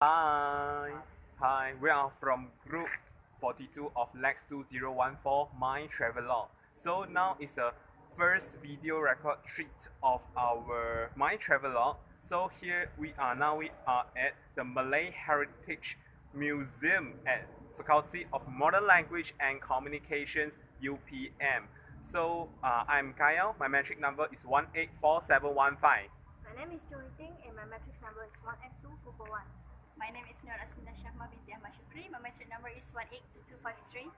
Hi, we are from group 42 of LAX2014 My Travelogue. So now is the first video record treat of our My Travelogue. So here we are at the Malay Heritage Museum at Faculty of Modern Language and Communications UPM. So I'm Kyle, my metric number is 184715. My name is Juriting and my matrix number is 182441. My name is Nur Asmina Shahma binti Ahmad Shukri. My metric number is 182253.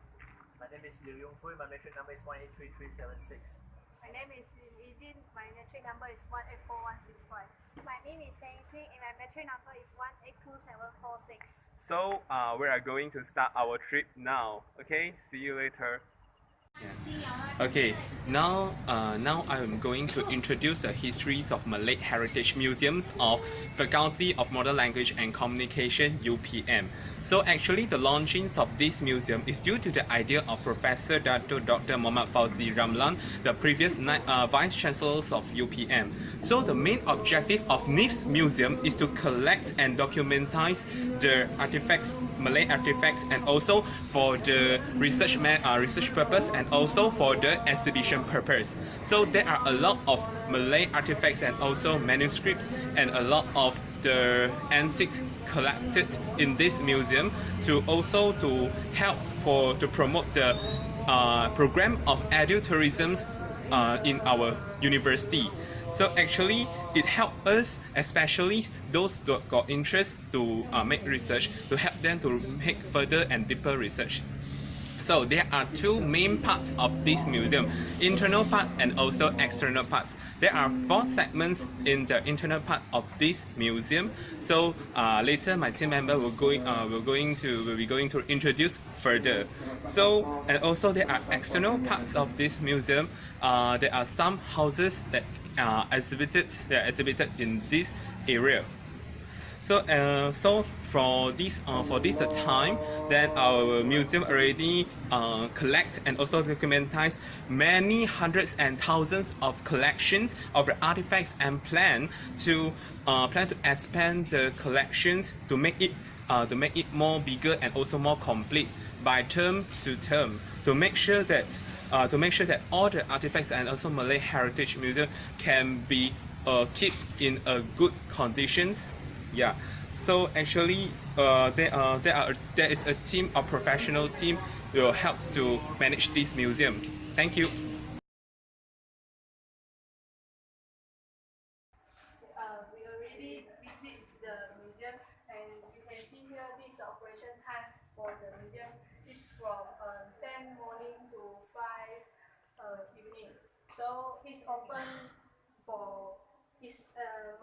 My name is Liu Yongfui. My metric number is 183376. My name is Idin. My metric number is 184165. My name is Tang Xing and my metric number is 182746. So we are going to start our trip now. Okay, see you later. Okay, now I'm going to introduce the histories of Malay Heritage Museums of Faculty of Modern Language and Communication UPM. So actually the launching of this museum is due to the idea of Professor Dr. Muhammad Fauzi Ramlan, the previous Vice Chancellors of UPM. So the main objective of this museum is to collect and documentize the artifacts, Malay artifacts, and also for the research purpose and also for the exhibition purpose. So there are a lot of Malay artifacts and also manuscripts and a lot of the antiques collected in this museum to help to promote the program of edutourism in our university. So actually it helped us, especially those that got interest to make research, to help them to make further and deeper research. So there are two main parts of this museum, internal part and also external parts. There are 4 segments in the internal part of this museum. So later my team member will be going to introduce further. So and also there are external parts of this museum. There are some houses that are exhibited in this area. So for this time, then our museum already collect and also documentize many hundreds and thousands of collections of the artifacts and plan to expand the collections to make it more bigger and also more complete by term to term, to make sure that all the artifacts and also Malay Heritage Museum can be kept in a good conditions. Yeah, so actually there is a team of professional team will help to manage this museum. Thank you. We already visit the museum and you can see here this is the operation time for the museum. It's from 10 morning to 5 evening. So it's open for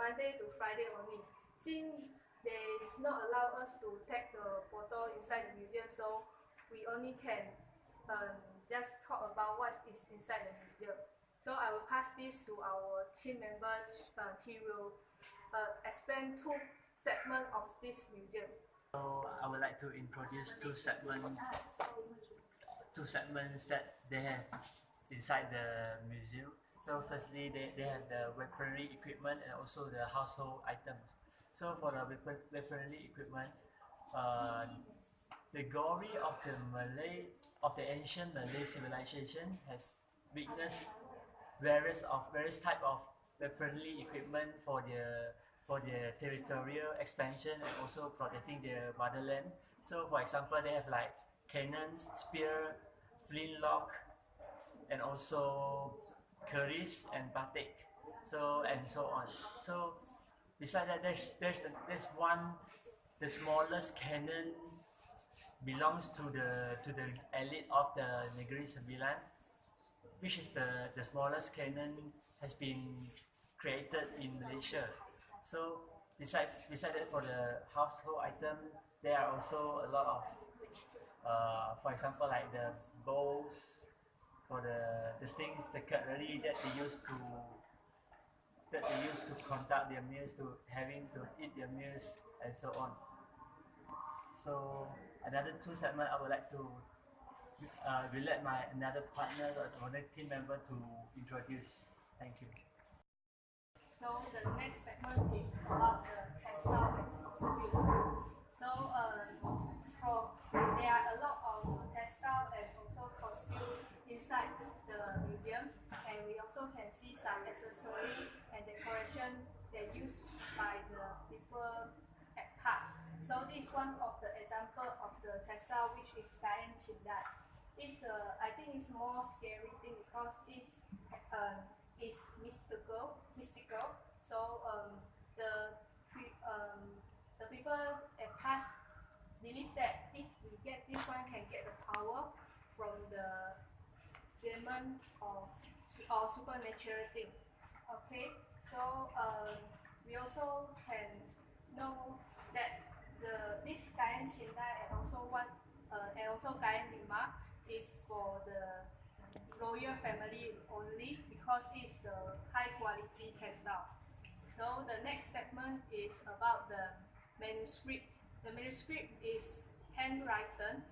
Monday to Friday only. Since they is not allow us to take the photo inside the museum, so we only can just talk about what is inside the museum. So I will pass this to our team members. He will explain 2 segments of this museum. So I would like to introduce two segments that they have inside the museum. So firstly, they have the weaponry equipment and also the household items. So for the weaponry equipment, the glory of the ancient Malay civilization has witnessed various type of weaponry equipment for their territorial expansion and also protecting their motherland. So for example, they have like cannons, spear, flintlock, and also keris and batik, and so on. So besides that, there's one, the smallest cannon belongs to the elite of the Negeri Sembilan, which is the smallest cannon has been created in Malaysia. So besides that, for the household item, there are also a lot of for example, like the bowls, for the things, the cutlery that they use to conduct their meals, to having to eat their meals, and so on. So another 2 segments I would like to let my another partner or another team member to introduce. Thank you. So the next segment is about the textile and costume. So there are a lot of textile and also costume inside the museum, and we also can see some accessory and decoration that used by the people at past. So this is one of the example of the textile which is Kain Chindat. I think it's more scary thing because it's is mystical. So the people at past believe that if we get this one, can get the power from the demon or supernatural thing. Okay, so we also can know that this Kayan Chinda and also Kayan Lima is for the royal family only because it's the high quality textile. So the next segment is about the manuscript. The manuscript is handwritten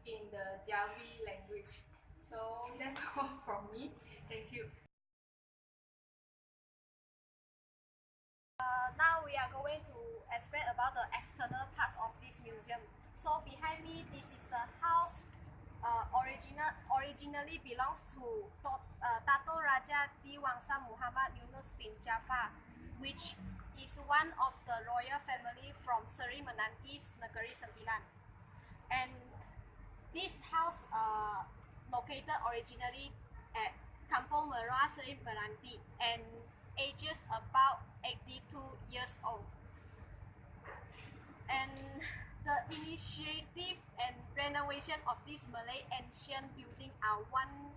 in the Javi language. So that's all from me. Thank you. Now we are going to explain about the external parts of this museum. So behind me, this is the house. Originally belongs to Dato Raja Diwangsa Muhammad Yunus bin Jafar, which is one of the royal family from Seri Menantis, Negeri Sembilan. And this house located originally at Kampung Merah, Seri Menanti, and ages about 82 years old. And the initiative and renovation of this Malay ancient building are one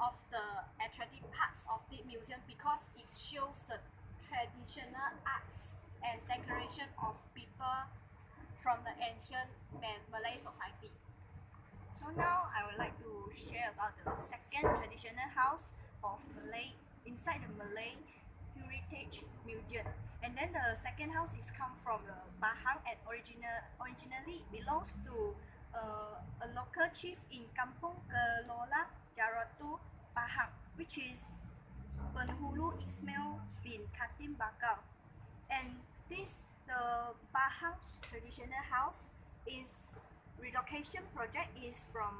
of the attractive parts of the museum because it shows the traditional arts and decoration of people from the ancient Malay society. So now I would like to share about the second traditional house of Malay inside the Malay Heritage Museum. And then the second house is come from Pahang and originally belongs to a local chief in Kampung Kelola G42 Pahang, which is Penghulu Ismail bin Katim Bakal. And the Pahang traditional house relocation project is from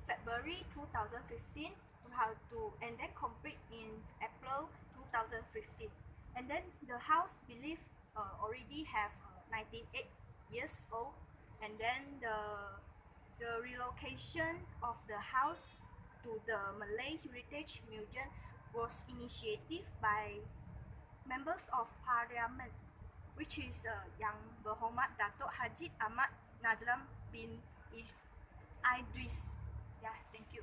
February 2015 and then complete in April 2015. And then the house believe already have 98 years old, and then the relocation of the house to the Malay Heritage Museum was initiated by members of parliament, which is Yang Berhormat Datuk Haji Ahmad Nazram bin Idris. Yeah, thank you.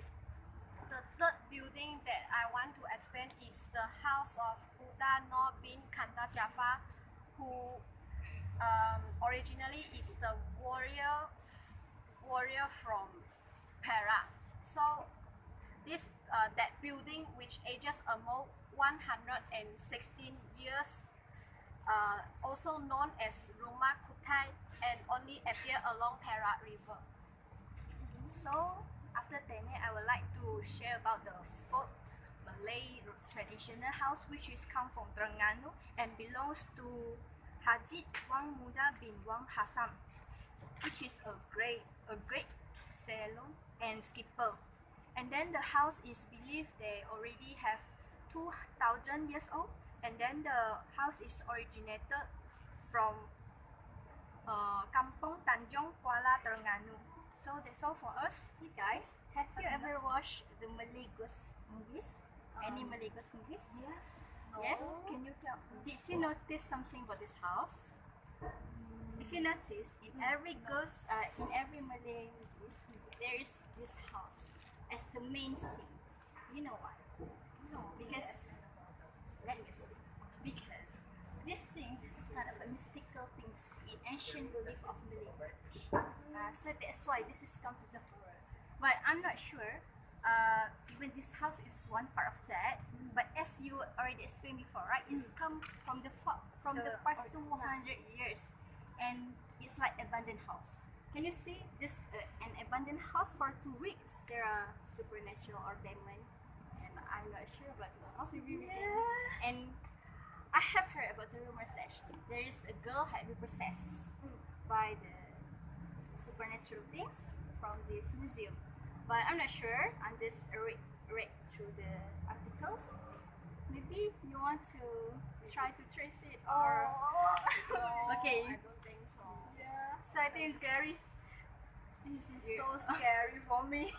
The third building that I want to explain is the house of Uda Noor bin Kanda Jafar, who originally is the warrior from Perak. So this that building, which ages about 116 years, also known as Rumah Kutai, and only appear along Perak River. So after Tene, I would like to share about the fourth Malay traditional house, which is come from Terengganu and belongs to Haji Wang Muda bin Wang Hassan, which is a great sailor and skipper. And then the house is believed they already have 2,000 years old, and then the house is originated from Kampung Tanjung Kuala Terengganu. So that's all for us. Hey guys, have you ever watched the Malay ghost movies? Any Malay ghost movies? Yes. Yes? Can you tell? Did you notice something about this house? If you notice, in every ghost, in every Malay movies, there is this house as the main scene. You know why? No. Because, let me explain. Because these things is kind of a mystical things in ancient belief of Malay British. So that's why this is come to the horror. But I'm not sure. Even this house is one part of that. But as you already explained before, right? It's come from the past 200 years, and it's like abandoned house. Can you see this an abandoned house for 2 weeks? There are supernatural or demon, and I'm not sure about this house. Maybe we can. And I have heard about the rumors actually. There is a girl had been possessed by the supernatural things from this museum, but I'm not sure. I'm just read through the articles. Maybe you want to try to trace it or okay. I don't think so. Yeah. So I think it's scary. This is so scary for me.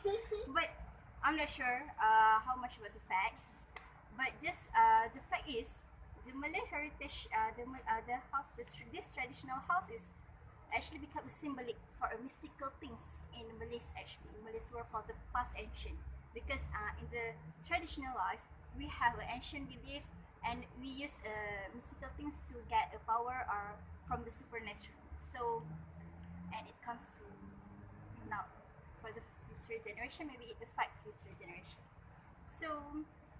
But I'm not sure how much about the facts. But just the fact is, the Malay heritage, the house, this traditional house is actually become symbolic for a mystical things in Malays actually. Malays were for the past ancient because in the traditional life we have an ancient belief and we use mystical things to get a power or from the supernatural. So and it comes to now for the future generation, maybe it affect future generation. So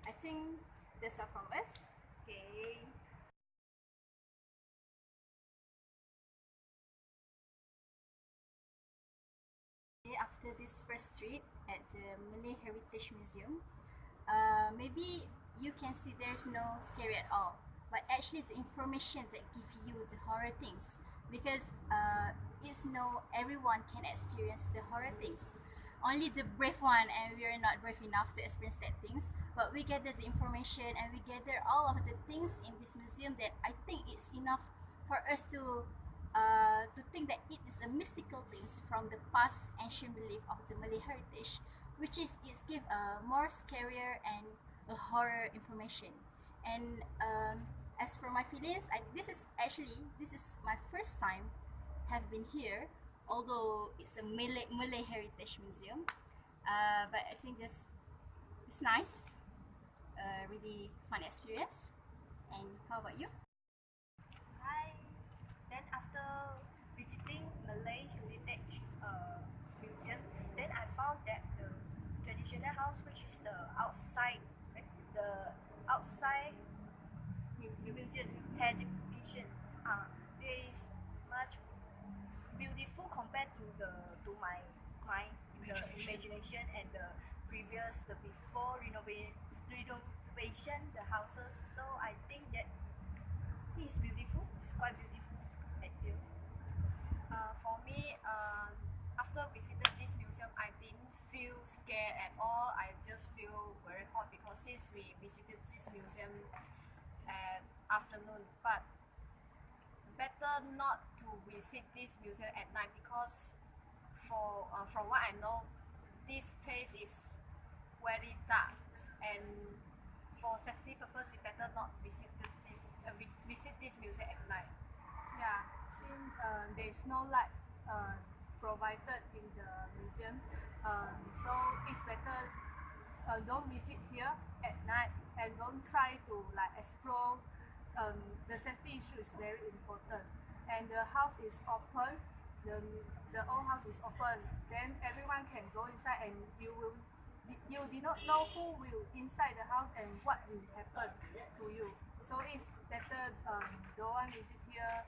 I think that's all from us. Okay. After this first trip at the Malay Heritage Museum, maybe you can see there's no scary at all, but actually the information that give you the horror things because it's no everyone can experience the horror things. Only the brave one, and we are not brave enough to experience that things. But we gather the information and we gather all of the things in this museum that I think it's enough for us to think that it is a mystical things from the past ancient belief of the Malay heritage, which is it's give a more scarier and a horror information. And as for my feelings, this is my first time have been here, although it's a Malay heritage museum. But I think just it's nice, really fun experience. And how about you? Hi. Then after visiting Malay Heritage Museum, then I found that the traditional house, which is the outside museum exhibition, is much beautiful compared to my the imagination and the before renovation the houses. So I think that it's beautiful. It's quite beautiful. Thank you. For me, after visiting this museum, I didn't feel scared at all. I just feel very hot because since we visited this museum at afternoon, but better not to visit this museum at night because from what I know, this place is very dark and for safety purpose, we better not visit this museum at night. Yeah, since there is no light provided in the museum, so it's better don't visit here at night and don't try to like explore. The safety issue is very important, and the house is open. The old house is open. Then everyone can go inside, and you did not know who will inside the house and what will happen to you. So it's better don't visit here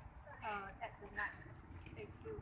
at the night. Thank you.